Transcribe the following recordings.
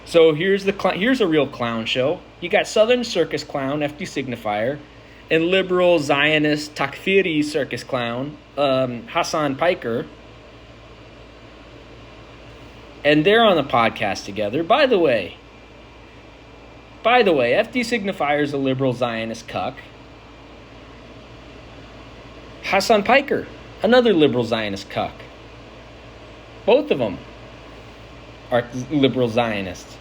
So here's a real clown show. You got Southern circus clown FD Signifier, and liberal Zionist Takfiri circus clown Hassan Piker, and they're on the podcast together. By the way, FD Signifier is a liberal Zionist cuck. Hassan Piker, another liberal Zionist cuck. Both of them are liberal Zionists.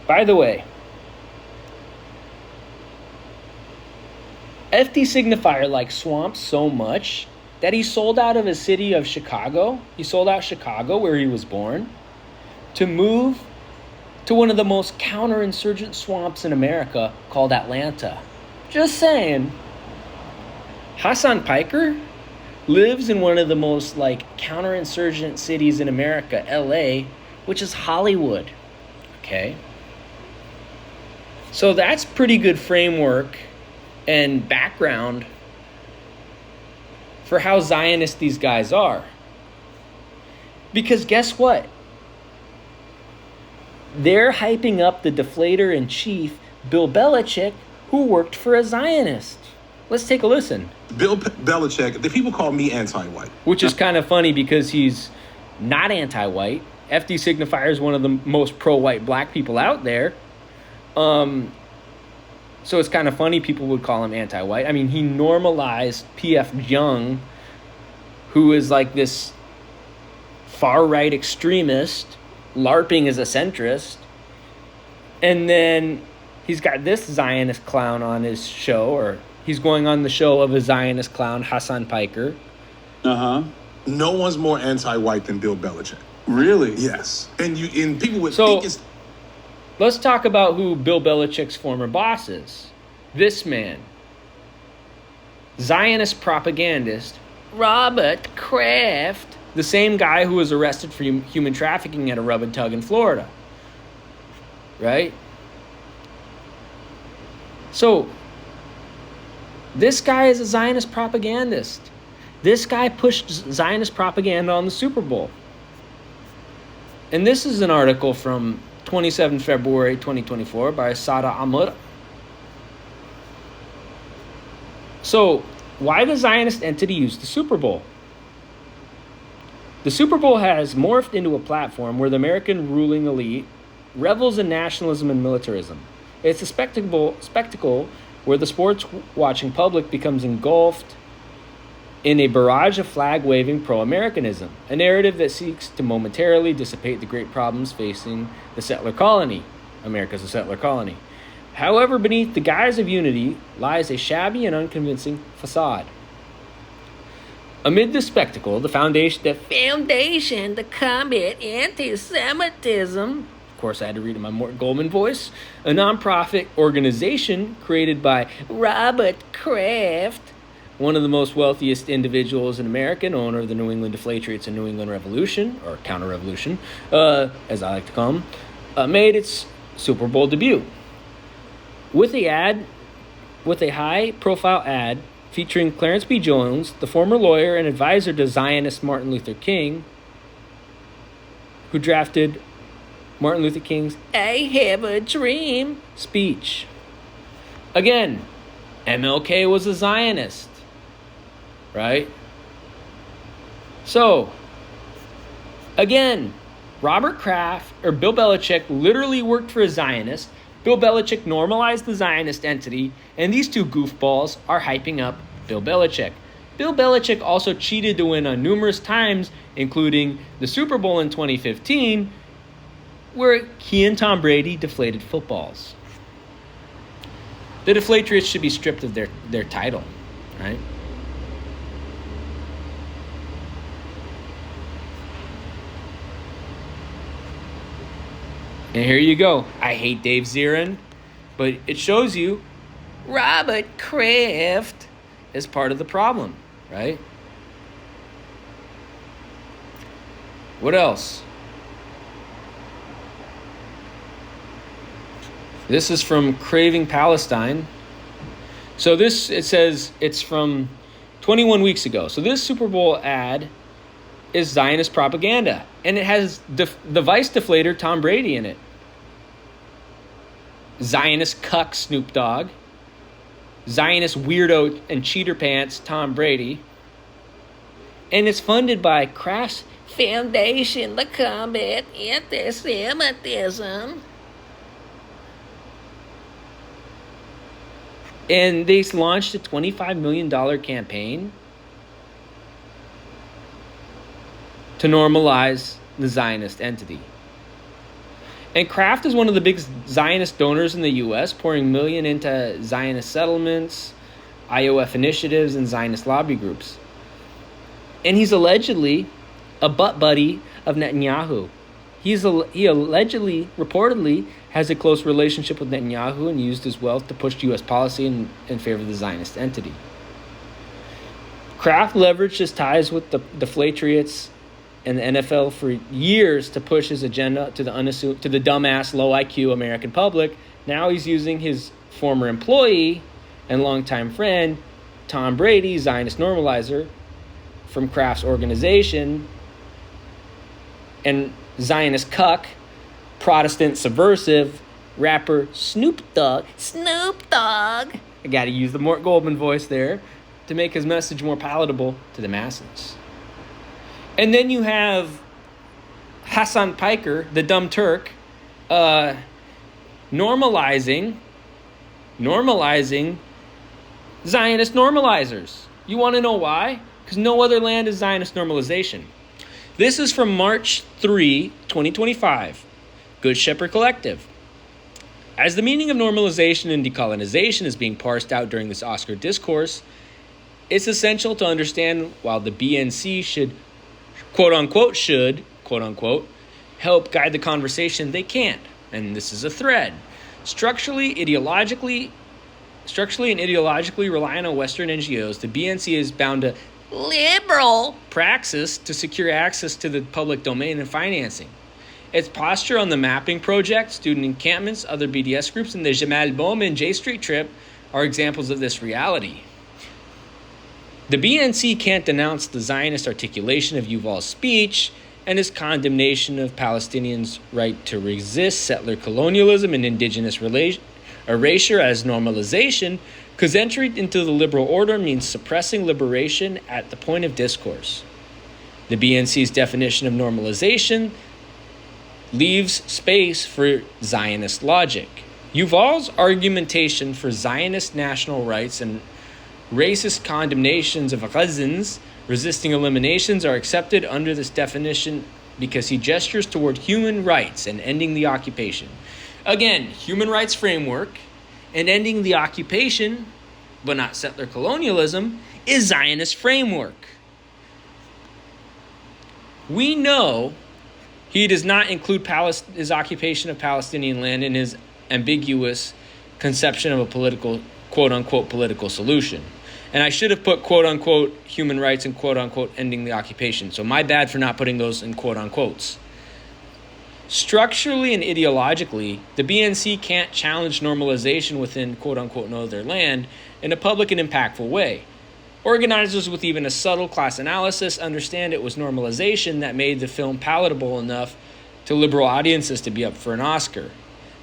By the way, FD Signifier likes swamps so much that he sold out of his city of Chicago. He sold out Chicago, where he was born, to move to one of the most counterinsurgent swamps in America called Atlanta. Just saying. Hassan Piker lives in one of the most counterinsurgent cities in America, LA, which is Hollywood. Okay? So that's pretty good framework and background for how Zionist these guys are. Because guess what? They're hyping up the deflator in chief, Bill Belichick, who worked for a Zionist. Let's take a listen. Bill Belichick, the people call me anti-white. Which is kind of funny because he's not anti-white. FD Signifier is one of the most pro-white black people out there. So it's kind of funny people would call him anti-white. I mean, he normalized P.F. Young, who is this far-right extremist, LARPing as a centrist. And then he's got this Zionist clown on his show, or he's going on the show of a Zionist clown, Hassan Piker. Uh-huh. No one's more anti-white than Bill Belichick. Really? Yes. And people would think it's... Let's talk about who Bill Belichick's former boss is. This man. Zionist propagandist Robert Kraft. The same guy who was arrested for human trafficking at a rub and tug in Florida. Right? So, this guy is a Zionist propagandist. This guy pushed Zionist propaganda on the Super Bowl. And this is an article from 27 February 2024 by Sada Amur. So, why the Zionist entity use the Super Bowl? The Super Bowl has morphed into a platform where the American ruling elite revels in nationalism and militarism. It's a spectacle where the sports-watching public becomes engulfed in a barrage of flag-waving pro-Americanism, a narrative that seeks to momentarily dissipate the great problems facing the settler colony. America's a settler colony. However, beneath the guise of unity lies a shabby and unconvincing facade. Amid this spectacle, the foundation to combat anti-Semitism, of course I had to read in my Mort Goldman voice, a nonprofit organization created by Robert Kraft, one of the most wealthiest individuals in America, owner of the New England Deflatriots and New England Revolution, or Counter-Revolution, as I like to call them, made its Super Bowl debut. With a high-profile ad featuring Clarence B. Jones, the former lawyer and advisor to Zionist Martin Luther King, who drafted Martin Luther King's "I Have a Dream" speech. Again, MLK was a Zionist, right? So, again, Robert Kraft, or Bill Belichick, literally worked for a Zionist. Bill Belichick normalized the Zionist entity, and these two goofballs are hyping up Bill Belichick. Bill Belichick also cheated to win on numerous times, including the Super Bowl in 2015, where he and Tom Brady deflated footballs. The Deflatriots should be stripped of their title, right? And here you go. I hate Dave Zirin, but it shows you Robert Kraft is part of the problem, right? What else? This is from Craving Palestine. So this, it says it's from 21 weeks ago. So this Super Bowl ad is Zionist propaganda. And it has the vice deflator Tom Brady in it. Zionist cuck Snoop Dogg, Zionist weirdo and cheater pants Tom Brady, and it's funded by Kraft's Foundation to Combat Anti-Semitism. And they launched a $25 million campaign to normalize the Zionist entity. And Kraft is one of the biggest Zionist donors in the U.S., pouring millions into Zionist settlements, IOF initiatives, and Zionist lobby groups. And he's allegedly a butt buddy of Netanyahu. He allegedly, reportedly, has a close relationship with Netanyahu and used his wealth to push U.S. policy in favor of the Zionist entity. Kraft leveraged his ties with the Flatriots and the NFL for years to push his agenda to the dumbass, low IQ American public. Now he's using his former employee and longtime friend, Tom Brady, Zionist normalizer, from Kraft's organization, and Zionist cuck, Protestant subversive rapper Snoop Dogg. I got to use the Mort Goldman voice there to make his message more palatable to the masses. And then you have Hassan Piker, the dumb Turk, normalizing Zionist normalizers. You want to know why? Because no other land is Zionist normalization. This is from March 3, 2025. Good Shepherd Collective. As the meaning of normalization and decolonization is being parsed out during this Oscar discourse, it's essential to understand while the BNC should, quote unquote, help guide the conversation, they can't. And this is a thread. Structurally and ideologically relying on Western NGOs, the BNC is bound to liberal praxis to secure access to the public domain and financing. Its posture on the mapping project, student encampments, other BDS groups, and the Jamal Bowman J Street trip are examples of this reality. The BNC can't denounce the Zionist articulation of Yuval's speech and his condemnation of Palestinians' right to resist settler colonialism and indigenous erasure as normalization, because entry into the liberal order means suppressing liberation at the point of discourse. The BNC's definition of normalization leaves space for Zionist logic. Yuval's argumentation for Zionist national rights and racist condemnations of Gazans resisting eliminations are accepted under this definition because he gestures toward human rights and ending the occupation. Again, human rights framework and ending the occupation, but not settler colonialism, is Zionist framework. We know he does not include his occupation of Palestinian land in his ambiguous conception of a political, quote-unquote, political solution. And I should have put quote-unquote human rights and quote-unquote ending the occupation. So my bad for not putting those in quote-unquotes. Structurally and ideologically, the BNC can't challenge normalization within quote-unquote no other land in a public and impactful way. Organizers with even a subtle class analysis understand it was normalization that made the film palatable enough to liberal audiences to be up for an Oscar.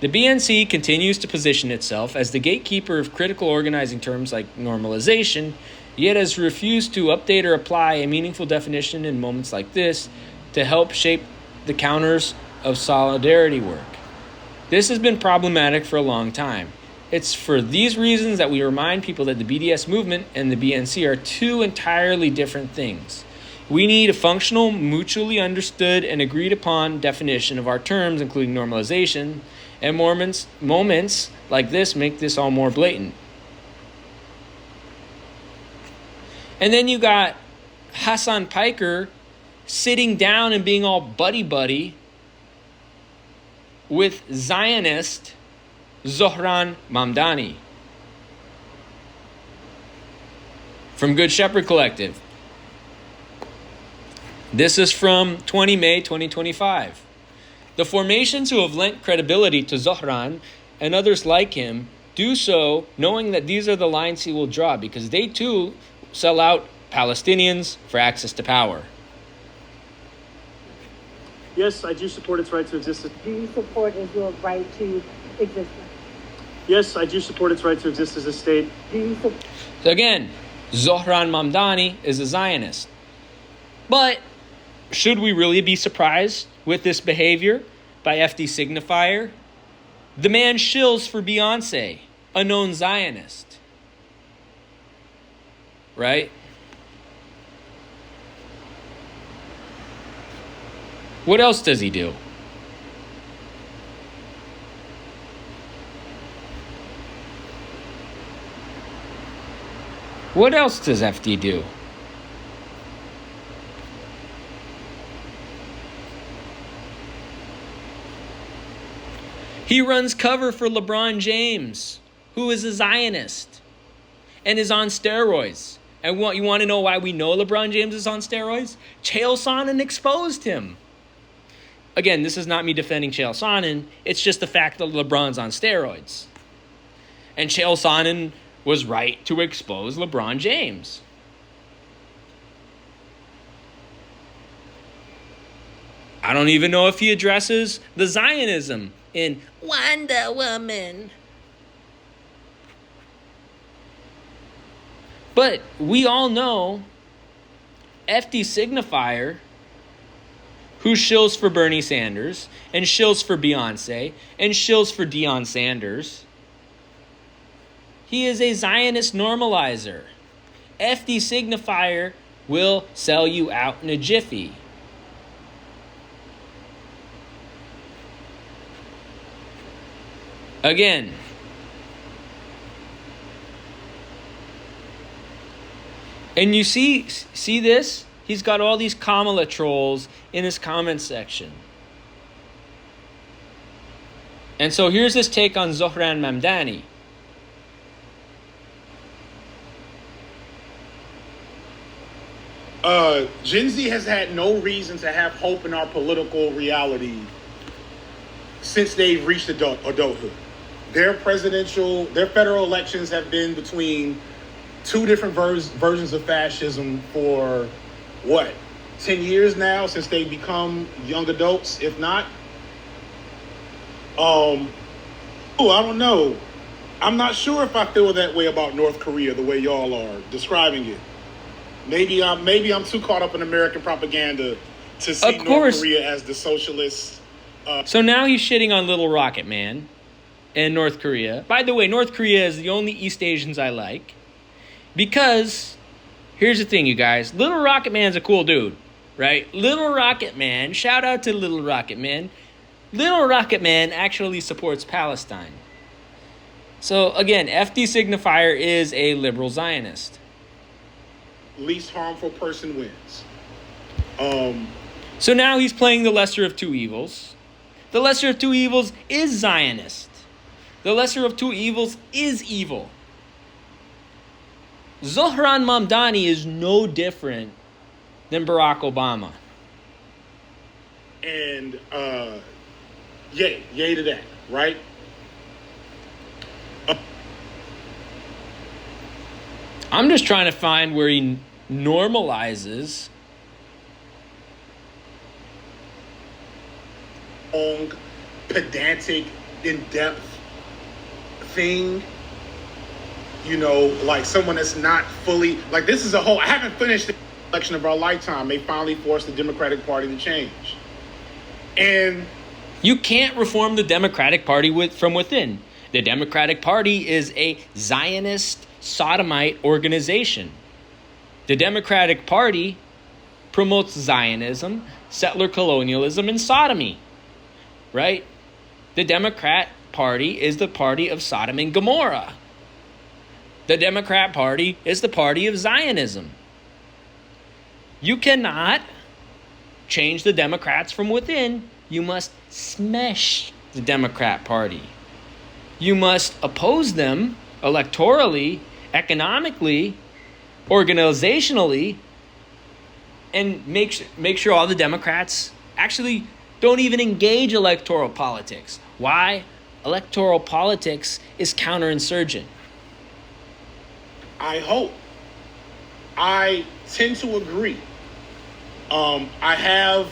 The BNC continues to position itself as the gatekeeper of critical organizing terms like normalization, yet has refused to update or apply a meaningful definition in moments like this to help shape the counters of solidarity work. This has been problematic for a long time. It's for these reasons that we remind people that the BDS movement and the BNC are two entirely different things. We need a functional, mutually understood, and agreed upon definition of our terms, including normalization, and moments like this make this all more blatant. And then you got Hassan Piker sitting down and being all buddy-buddy with Zionist Zohran Mamdani from Good Shepherd Collective. This is from 20 May 2025. The formations who have lent credibility to Zohran and others like him do so knowing that these are the lines he will draw because they too sell out Palestinians for access to power. Yes, I do support its right to existence. Do you support Israel's right to existence? Yes, I do support its right to exist as a state. So again, Zohran Mamdani is a Zionist. But should we really be surprised with this behavior by FD Signifier? The man shills for Beyonce, a known Zionist. Right? What else does he do? What else does FD do? He runs cover for LeBron James, who is a Zionist and is on steroids. And you want to know why we know LeBron James is on steroids? Chael Sonnen exposed him. Again, this is not me defending Chael Sonnen. It's just the fact that LeBron's on steroids. And Chael Sonnen was right to expose LeBron James. I don't even know if he addresses the Zionism in Wonder Woman. But we all know FD Signifier, who shills for Bernie Sanders and shills for Beyonce and shills for Deion Sanders. He is a Zionist normalizer. FD Signifier will sell you out in a jiffy. Again, and you see this? He's got all these Kamala trolls in his comment section. And so here's his take on Zohran Mamdani. Gen Z has had no reason to have hope in our political reality since they've reached adulthood. Their federal elections have been between two different versions of fascism for, 10 years now since they become young adults, if not? I don't know. I'm not sure if I feel that way about North Korea the way y'all are describing it. Maybe I'm too caught up in American propaganda to see North Korea as the socialist. So now he's shitting on Little Rocket Man and North Korea. By the way, North Korea is the only East Asians I like. Because, here's the thing, you guys. Little Rocket Man's a cool dude, right? Little Rocket Man, shout out to Little Rocket Man. Little Rocket Man actually supports Palestine. So, again, FD Signifier is a liberal Zionist. Least harmful person wins. So now he's playing the lesser of two evils. The lesser of two evils is Zionist. The lesser of two evils is evil. Zohran Mamdani is no different than Barack Obama. And yay to that, right? I'm just trying to find where he normalizes long, pedantic, in-depth thing. You know, like someone that's not fully, like this is a whole, I haven't finished the election of our lifetime. They finally forced the Democratic Party to change. And you can't reform the Democratic Party from within. The Democratic Party is a Zionist sodomite organization. The Democratic Party promotes Zionism, settler colonialism, and sodomy, right? The Democrat Party is the party of Sodom and Gomorrah. The Democrat Party is the party of Zionism. You cannot change the Democrats from within. You must smash the Democrat Party. You must oppose them electorally, economically, organizationally, and make sure all the Democrats actually don't even engage electoral politics. Why? Electoral politics is counterinsurgent. I hope. I tend to agree. I have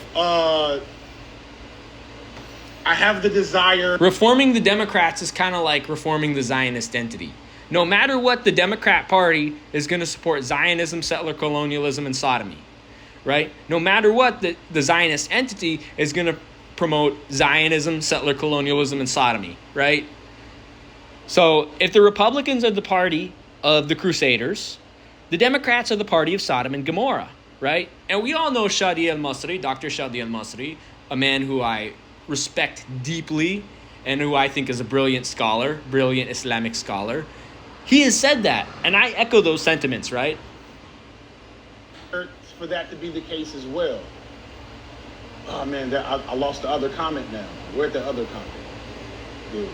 I have the desire. Reforming the Democrats is kind of like reforming the Zionist entity. No matter what, the Democrat Party is going to support Zionism, settler colonialism, and sodomy, right? No matter what, the Zionist entity is going to promote Zionism, settler colonialism, and sodomy, right? So if the Republicans are the party of the Crusaders, the Democrats are the party of Sodom and Gomorrah, right? And we all know Shadi al-Masri, Dr. Shadi al-Masri, a man who I respect deeply and who I think is a brilliant scholar, brilliant Islamic scholar. He has said that, and I echo those sentiments, right? For that to be the case as well. Oh man, I lost the other comment now. Where'd the other comment? Dude.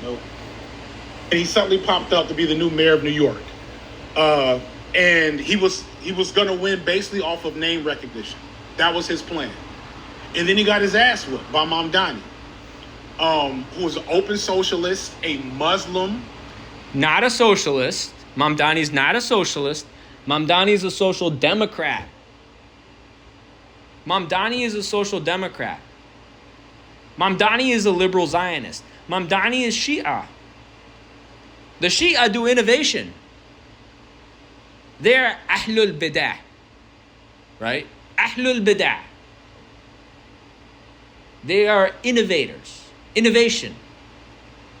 Nope. And he suddenly popped up to be the new mayor of New York. And he was gonna win basically off of name recognition. That was his plan. And then he got his ass whipped by Mamdani, who was an open socialist, a Muslim. Not a socialist. Mamdani's not a socialist. Mamdani's a social democrat. Mamdani is a social democrat. Mamdani is a liberal Zionist. Mamdani is Shia. The Shia do innovation. They're Ahlul Bidah. Right? Ahlul Bidah. They are innovators. Innovation.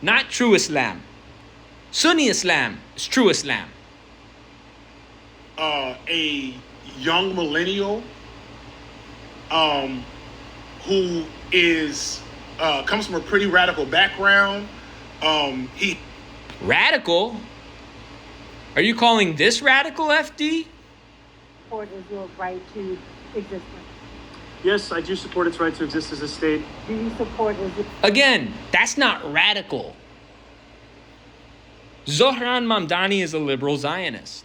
Not true Islam. Sunni Islam is true Islam. A young millennial who is comes from a pretty radical background. He Radical? Are you calling this radical, FD? Support Israel's right to existence. Yes, I do support its right to exist as a state. Do you support Israel? Again, that's not radical. Zohran Mamdani is a liberal Zionist.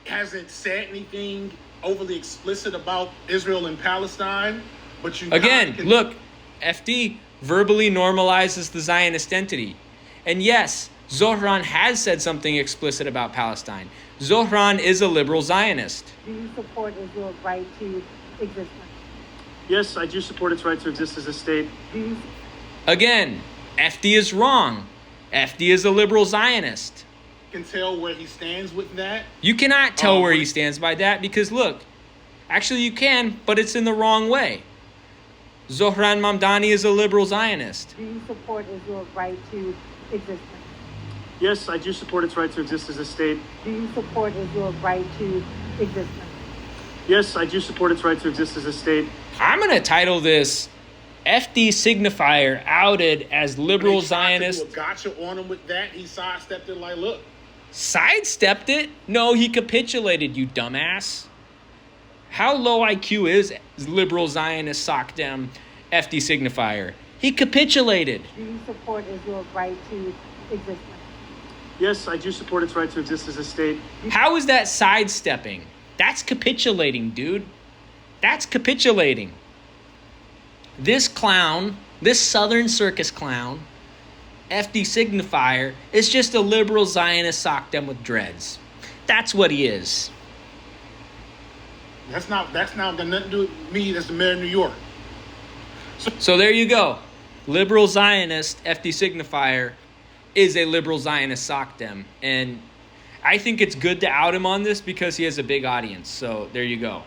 hasn't said anything overly explicit about Israel and Palestine, but you Again, look, FD verbally normalizes the Zionist entity. And yes, Zohran has said something explicit about Palestine. Zohran is a liberal Zionist. Do you support Israel's right to existence? Yes, I do support its right to exist as a state. Do you Again, FD is wrong. FD is a liberal Zionist. can tell where he stands with that. You cannot tell where he stands by that because look, actually you can, but it's in the wrong way. Zohran Mamdani is a liberal Zionist. do you support Israel's right to existence? Yes, I do support its right to exist as a state. Do you support Israel's right to existence? Yes, I do support its right to exist as a state. I'm going to title this FD signifier outed as liberal When they tried to Zionist. do a gotcha on him with that, he sidestepped it like, look, Sidestepped it? No, he capitulated, you dumbass. How low IQ is liberal Zionist SocDem FD signifier? He capitulated. Do you support Israel's right to existence? Yes, I do support its right to exist as a state. How is that sidestepping? That's capitulating, dude. That's capitulating. This clown, this Southern Circus clown, FD signifier, is just a liberal Zionist SocDem with dreads. That's what he is. that's not got nothing to do with me as the mayor of New York. So there you go. Liberal Zionist FD signifier is a liberal Zionist SocDem. And I think it's good to out him on this because he has a big audience. So there you go.